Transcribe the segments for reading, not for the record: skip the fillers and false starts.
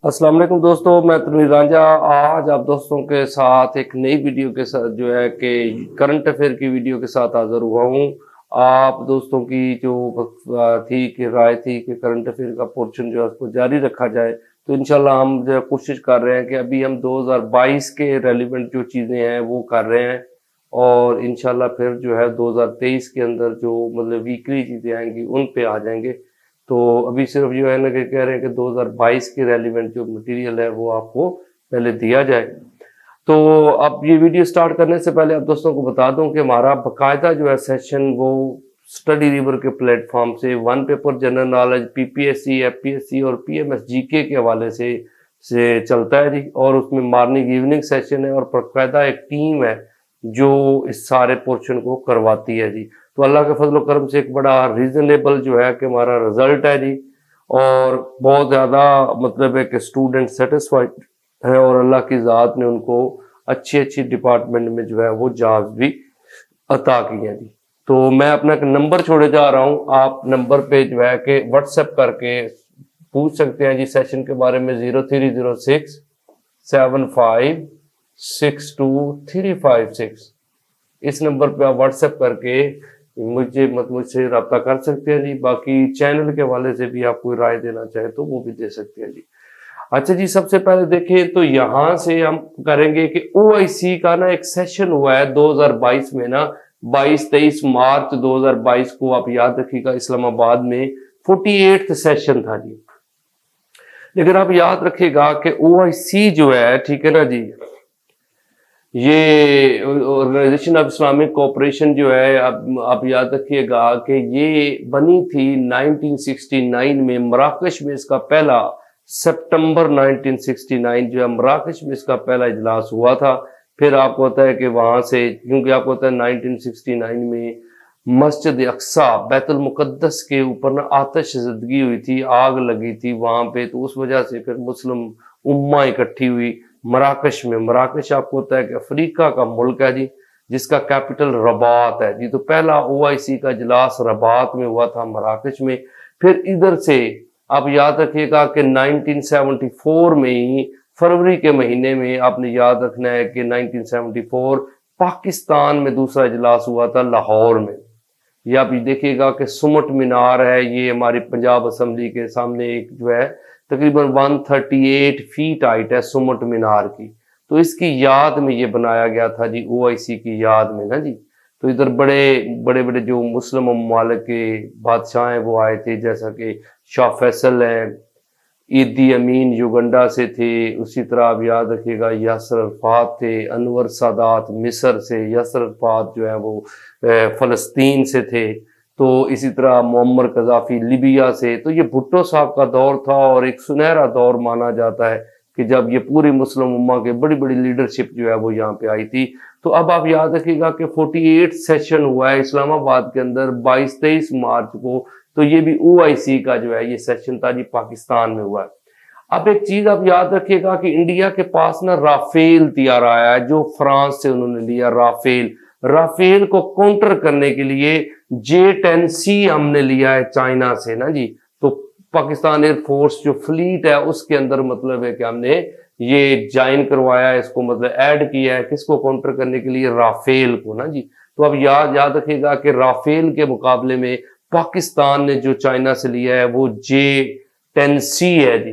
अस्सलाम वालेकुम दोस्तों, मैं तनवीर रांझा। आज आप दोस्तों के साथ एक नई वीडियो के साथ जो है कि करंट अफेयर की वीडियो के साथ हाजिर हुआ हूँ। आप दोस्तों की जो थी कि राय थी कि करंट अफेयर का पोर्शन जो है उसको जारी रखा जाए, तो इंशाल्लाह हम जो है कोशिश कर रहे हैं कि अभी हम 2022 के रेलिवेंट जो चीज़ें हैं वो कर रहे हैं और इंशाल्लाह फिर जो है 2023 के अंदर जो मतलब वीकली चीज़ें आएंगी उन पे आ जाएंगे। तो अभी सिर्फ जो है ना कि कह रहे हैं कि 2022 के रेलिवेंट जो मटेरियल है वो आपको पहले दिया जाए। तो अब ये वीडियो स्टार्ट करने से पहले आप दोस्तों को बता दूं कि हमारा बाकायदा जो है सेशन वो स्टडी रिवर के प्लेटफॉर्म से one paper general knowledge PPSC, FPSC और पीएमएस जीके के हवाले से चलता है जी। और उसमें मॉर्निंग इवनिंग सेशन है और बाकायदा एक टीम है जो इस सारे पोर्शन को करवाती है जी। तो अल्लाह के फजल करम से एक बड़ा रीजनेबल जो है कि हमारा रिजल्ट है जी, और बहुत ज़्यादा मतलब है कि स्टूडेंट सेटिस्फाइड है और अल्लाह की ज़ात ने उनको अच्छी अच्छी डिपार्टमेंट में जो है वो जॉब्स भी अता की हैं जी। तो मैं अपना एक नंबर छोड़े जा रहा हूँ, आप नंबर पे जो है कि व्हाट्सएप करके पूछ सकते हैं जी सेशन के बारे में। 0306 75 62356 इस नंबर पे आप व्हाट्सएप करके मुझसे रब्ता कर सकते हैं जी। बाकी चैनल के हवाले से भी आप कोई राय देना चाहे तो वो भी दे सकते हैं जी। अच्छा जी, सबसे पहले देखें तो यहाँ से हम करेंगे कि ओआईसी का ना एक सेशन हुआ है 2022 में ना, 22-23 मार्च 2022 को आप याद रखिएगा इस्लामाबाद में 48वां सेशन था जी। लेकिन आप याद रखिएगा कि ओआईसी जो है, ठीक है ना जी, ये ऑर्गेनाइजेशन ऑफ इस्लामिक कोऑपरेशन जो है, आप याद रखिएगा कि ये बनी थी 1969 में मराकश में। इसका पहला सितंबर 1969 जो है मराकश में इसका पहला इजलास हुआ था। फिर आपको पता है कि वहां से, क्योंकि आपको पता है 1969 में मस्जिद अक्सा बैतुल मुकद्दस के ऊपर ना आतिश ज़दगी हुई थी, आग लगी थी वहां पे, तो उस वजह से फिर मुस्लिम उम्मा इकट्ठी हुई मराकश में। मराकश आपको होता है कि अफ्रीका का मुल्क है जी, जिसका कैपिटल रबात है जी। तो पहला ओआईसी का इजलास रबात में हुआ था, मराकश में। फिर इधर से आप याद रखिएगा कि 1974 में ही फरवरी के महीने में आपने याद रखना है कि 1974 पाकिस्तान में दूसरा इजलास हुआ था लाहौर में। ये आप देखिएगा कि सुमट मीनार है, ये हमारी पंजाब असम्बली के सामने एक जो है तकरीबन 138 फीट हाइट है सुमट मीनार की। तो इसकी याद में ये बनाया गया था जी, ओआईसी की याद में ना जी। तो इधर बड़े बड़े बड़े जो मुस्लिम ममालिक के बादशाह हैं वो आए थे, जैसा कि शाह फैसल हैं, ईदी अमीन युगंडा से थे, उसी तरह आप याद रखिएगा यासर अरफात थे, अनवर सादात मिस्र से, यासर अरफात जो है वो फ़लस्तीन से थे। तो इसी तरह मुअम्मर कज़ाफ़ी लिबिया से। तो ये भुट्टो साहब का दौर था और एक सुनहरा दौर माना जाता है कि जब ये पूरी मुस्लिम उम्मा के बड़ी बड़ी लीडरशिप जो है वो यहाँ पे आई थी। तो अब आप याद रखिएगा कि 48 सेशन हुआ है इस्लामाबाद के अंदर 22-23 मार्च को। तो ये भी ओआईसी का जो है ये सेशन था जी, पाकिस्तान में हुआ है। अब एक चीज आप याद रखिएगा कि इंडिया के पास ना राफेल तैयार आया है, जो फ्रांस से उन्होंने लिया राफेल। राफेल को काउंटर करने के लिए J-10C हमने लिया है चाइना से ना जी। तो पाकिस्तान एयरफोर्स जो फ्लीट है उसके अंदर मतलब है कि हमने ये ज्वाइन करवाया है, इसको मतलब ऐड किया है, किसको काउंटर करने के लिए, राफेल को ना जी। तो अब याद रखिएगा कि राफेल के मुकाबले में पाकिस्तान ने जो चाइना से लिया है वो J-10C है जी।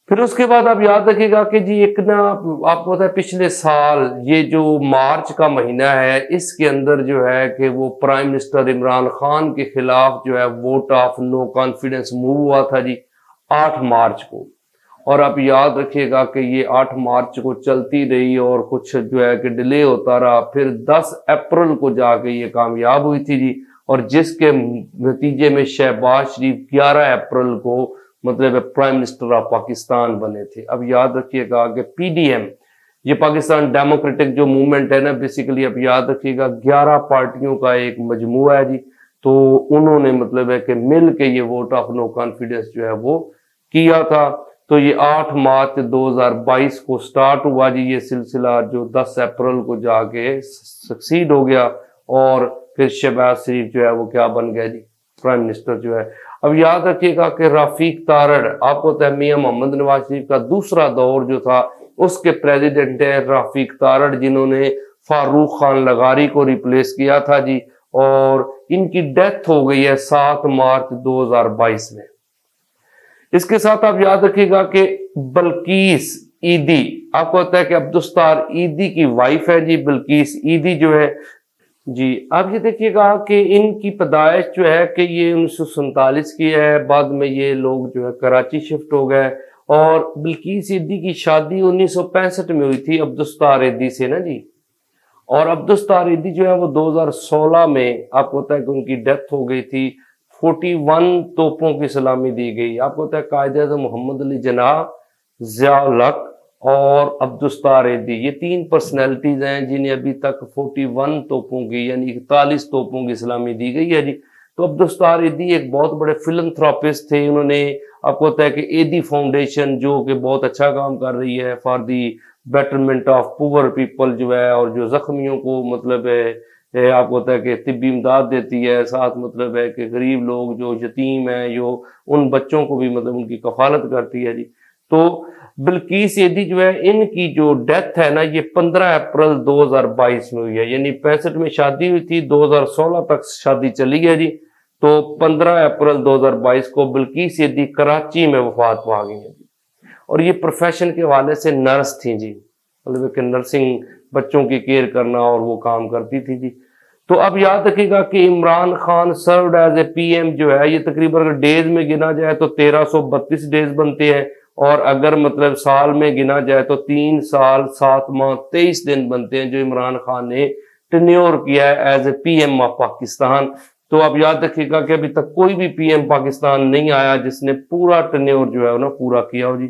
फिर उसके बाद आप याद रखिएगा कि जी एक ना आपको पता है पिछले साल ये जो मार्च का महीना है इसके अंदर जो है कि वो प्राइम मिनिस्टर इमरान खान के खिलाफ जो है vote of no confidence move हुआ था जी 8 मार्च को। और आप याद रखिएगा कि ये 8 मार्च को चलती रही और कुछ जो है कि डिले होता रहा, फिर 10 अप्रैल को जाके ये कामयाब हुई थी जी। और जिसके नतीजे में शहबाज शरीफ 11 अप्रैल को मतलब प्राइम मिनिस्टर ऑफ पाकिस्तान बने थे। अब याद रखिएगा कि पीडीएम, ये पाकिस्तान डेमोक्रेटिक जो मूवमेंट है ना, बेसिकली अब याद रखिएगा 11 पार्टियों का एक मजमुआ है जी। तो उन्होंने मतलब है कि मिल के ये वोट ऑफ नो कॉन्फिडेंस जो है वो किया था। तो ये 8 मार्च 2022 को स्टार्ट हुआ जी ये सिलसिला, जो 10 अप्रैल को जाके सक्सीड हो गया। और फिर शहबाज शरीफ जो है वो क्या बन गया जी, प्राइम मिनिस्टर जो है। अब याद रखिएगा कि रफीक तारड़, आपको पता है मियां मोहम्मद नवाज शरीफ का दूसरा दौर जो था उसके प्रेसिडेंट है रफीक तारड़, जिन्होंने फारूक खान लगारी को रिप्लेस किया था जी, और इनकी डेथ हो गई है 7 मार्च 2022 में। इसके साथ आप याद रखिएगा कि बल्कीस ईदी, आपको पता है कि अब्दुस्तार ईदी की वाइफ है जी बल्कीस ईदी जो है जी। आप ये देखिएगा कि इनकी पैदाइश जो है कि ये 1947 की है, बाद में ये लोग जो है कराची शिफ्ट हो गए, और बिल्कीस ईदी की शादी 1965 में हुई थी अब्दुस्तार ईदी से ना जी, और अब्दुस्तार ईदी जो है वो 2016 में आपको पता है कि उनकी डेथ हो गई थी। 41 तोपों की सलामी दी गई। आपको पता है कायद-ए-आज़म मोहम्मद अली जिन्नाह, ज़िया-उल हक और अब्दुस्तार ईदी, ये 3 पर्सनैलिटीज हैं जिन्हें अभी तक 41 तोपों की यानी 41 तोपों की सलामी दी गई है जी। तो अब्दुस्तार ईदी एक बहुत बड़े फिलंथ्रोपिस्ट थे। उन्होंने, आपको पता है कि ईदी फाउंडेशन जो कि बहुत अच्छा काम कर रही है for the betterment of poor people जो है, और जो जख्मियों को मतलब है आपको पता है कि तिब्बी इमदाद देती है, साथ मतलब है कि गरीब लोग जो यतीम हैं जो उन बच्चों को भी मतलब उनकी कफालत करती है जी। तो बिल्कीस ईदी जो है इनकी जो डेथ है ना ये 15 अप्रैल 2022 में हुई है, यानी 65 में शादी हुई थी, 2016 तक शादी चली है जी। तो 15 अप्रैल 2022 को बिल्कीस ईदी कराची में वफात पा गई है जी। और ये प्रोफेशन के हवाले से नर्स थी जी, मतलब कि नर्सिंग, बच्चों की केयर करना और वो काम करती थी जी। तो अब याद रखिएगा कि Imran Khan served as a PM जो है, ये तकरीबन अगर डेज में गिना जाए तो 1332 डेज बनते हैं, और अगर मतलब साल में गिना जाए तो 3 साल 7 माह 23 दिन बनते हैं जो इमरान खान ने टेन्योर किया है as a PM of Pakistan. तो आप याद रखिएगा कि अभी तक कोई भी पीएम पाकिस्तान नहीं आया जिसने पूरा टेन्योर जो है ना पूरा किया हो जी।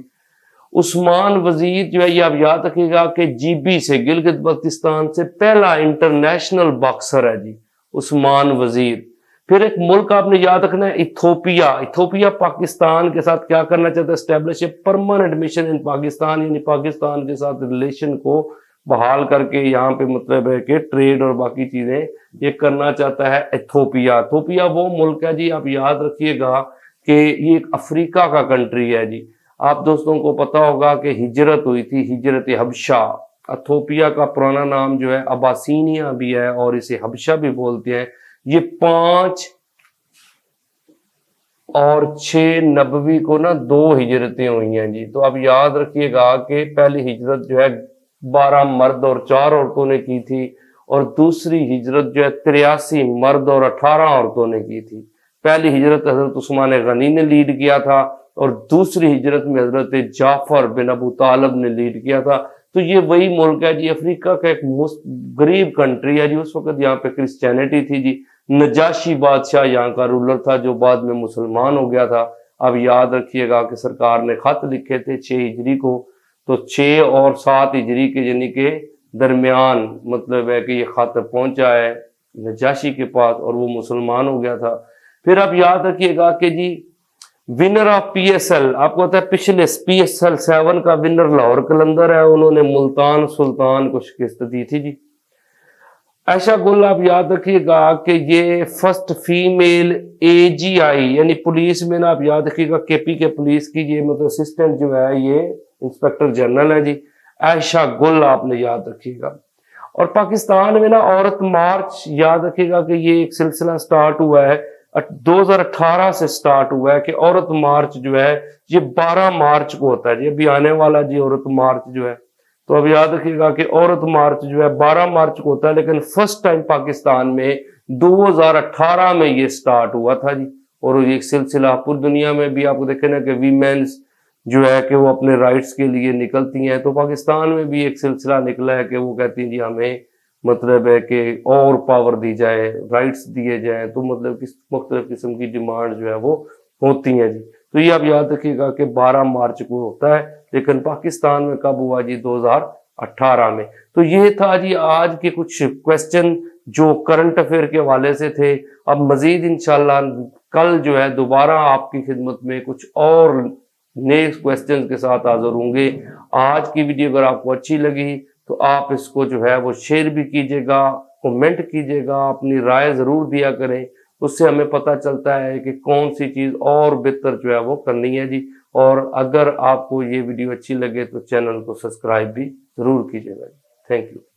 उस्मान वजीर जो है, ये आप याद रखिएगा कि जीबी से, गिलगित बल्तिस्तान से पहला इंटरनेशनल बॉक्सर है जी उस्मान वजीर। फिर एक मुल्क आपने याद रखना है इथोपिया। इथोपिया पाकिस्तान के साथ क्या करना चाहता है, establish a permanent mission in Pakistan, यानी पाकिस्तान के साथ रिलेशन को बहाल करके यहाँ पे मतलब है कि ट्रेड और बाकी चीजें ये करना चाहता है इथोपिया। इथोपिया वो मुल्क है जी, आप याद रखिएगा कि ये एक अफ्रीका का कंट्री है जी। आप दोस्तों को पता होगा कि हिजरत हुई थी, हिजरत हबशा। इथोपिया का पुराना नाम जो है अबासीनिया भी है और इसे हबशा भी बोलते हैं। ये 5 और 6 नबवी को ना 2 हिजरतें हुई हैं जी। तो अब याद रखिएगा कि पहली हिजरत जो है 12 मर्द और 4 औरतों ने की थी, और दूसरी हिजरत जो है 83 मर्द और 18 औरतों ने की थी। पहली हिजरत हजरत उस्मान गनी ने लीड किया था, और दूसरी हिजरत में हजरत जाफर बिन अबू तालिब ने लीड किया था। तो ये वही मुल्क है जी, अफ्रीका का एक गरीब कंट्री है जी। उस वक्त यहाँ पे क्रिश्चियनिटी थी जी। नजाशी बादशाह यहाँ का रूलर था जो बाद में मुसलमान हो गया था। अब याद रखिएगा कि सरकार ने खत लिखे थे 6 हिजरी को, तो 6 और 7 हिजरी के यानी के दरमियान मतलब है कि ये खत पहुंचा है नजाशी के पास, और वो मुसलमान हो गया था। फिर आप याद रखिएगा कि जी विनर ऑफ पीएसएल, आपको पता है पिछले पीएसएल 7 का विनर लाहौर कलंदर है, उन्होंने मुल्तान सुल्तान को शिकस्त दी थी जी। आयशा गुल, आप याद रखिएगा कि ये फर्स्ट फीमेल एजीआई यानी पुलिस में ना, आप याद रखिएगा केपी के पुलिस की ये मतलब असिस्टेंट जो है ये इंस्पेक्टर जनरल है जी, आयशा गुल, आपने याद रखिएगा। और पाकिस्तान में ना औरत मार्च, याद रखिएगा कि ये एक सिलसिला स्टार्ट हुआ है 2018 से स्टार्ट हुआ है कि औरत मार्च जो है ये 12 मार्च को होता है जी, अभी आने वाला जी औरत मार्च जो है। तो अब याद रखिएगा कि औरत मार्च जो है 12 मार्च को होता है, लेकिन फर्स्ट टाइम पाकिस्तान में 2018 में ये स्टार्ट हुआ था जी। और ये सिलसिला पूरी दुनिया में भी आपको देखे ना कि वीमेंस जो है कि वो अपने राइट्स के लिए निकलती हैं, तो पाकिस्तान में भी एक सिलसिला निकला है कि वो कहती हैं जी हमें मतलब है कि और पावर दी जाए, राइट्स दिए जाए, तो मतलब किस मुख्तलिफ किस्म की डिमांड जो है वो होती हैं जी। तो ये आप याद रखिएगा कि 12 मार्च को होता है, लेकिन पाकिस्तान में कब हुआ जी 2018 में। तो ये था जी आज के कुछ क्वेश्चन जो करंट अफेयर के हवाले से थे। अब मजीद इंशाल्लाह कल जो है दोबारा आपकी खिदमत में कुछ और नेक्स्ट क्वेश्चन के साथ हाजिर होंगे। आज की वीडियो अगर आपको अच्छी लगी तो आप इसको जो है वो शेयर भी कीजिएगा, कमेंट कीजिएगा, अपनी राय जरूर दिया करें, اس سے ہمیں پتہ چلتا ہے کہ کون سی چیز اور بہتر جو ہے وہ کرنی ہے جی. اور اگر آپ کو یہ ویڈیو اچھی لگے تو چینل کو سبسکرائب بھی ضرور کیجیے گا. Thank you.